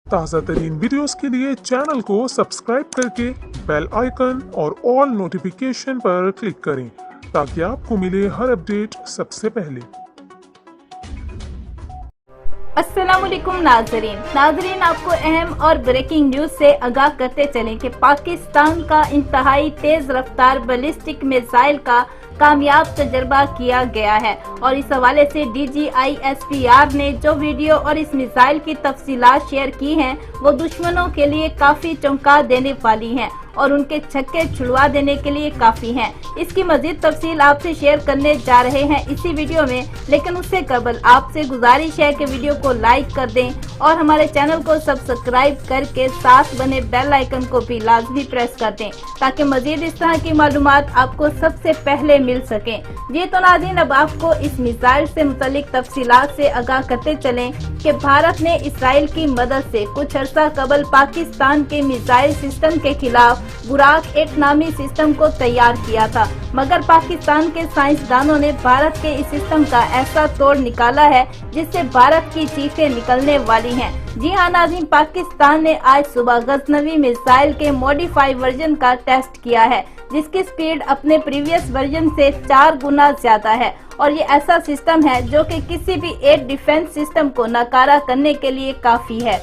ताज़ा तरीन वीडियोस के लिए चैनल को सब्सक्राइब करके बेल आइकन और ऑल नोटिफिकेशन पर क्लिक करें ताकि आपको मिले हर अपडेट सबसे पहले। अस्सलामुअलैकुम नाजरीन आपको अहम और ब्रेकिंग न्यूज से आगाह करते चलें कि पाकिस्तान का इंतहाई तेज रफ्तार बैलिस्टिक मिसाइल का कामयाब तजर्बा किया गया है और इस हवाले से DGISPR ने जो वीडियो और इस मिसाइल की तफसीलात शेयर की हैं वो दुश्मनों के लिए काफी चौंका देने वाली हैं और उनके छक्के छुड़वा देने के लिए काफी हैं। इसकी मजीद तफसील आपसे शेयर करने जा रहे हैं इसी वीडियो में, लेकिन उससे कबल आपसे गुजारिश है कि वीडियो को लाइक कर दें और हमारे चैनल को सब्सक्राइब करके साथ बने बेल आइकन को भी लाजमी प्रेस कर दें ताकि मजीद इस तरह की मालूमात आपको सबसे पहले मिल सकें। जी तो नाज़रीन, अब आपको इस मिसाइल से मुतल्लिक तफसीलात से आगाह करते चलें कि भारत ने इसराइल की मदद से कुछ अर्सा कबल पाकिस्तान के मिसाइल सिस्टम के खिलाफ बुराक एक नामी सिस्टम को तैयार किया था, मगर पाकिस्तान के साइंसदानों ने भारत के इस सिस्टम का ऐसा तोड़ निकाला है जिससे भारत की चीखें निकलने वाली हैं। जी हाँ नाज़रीन, पाकिस्तान ने आज सुबह गजनवी मिसाइल के मॉडिफाई वर्जन का टेस्ट किया है जिसकी स्पीड अपने प्रीवियस वर्जन से 4 गुना ज्यादा है और ये ऐसा सिस्टम है जो कि किसी भी एयर डिफेंस सिस्टम को नकारा करने के लिए काफी है।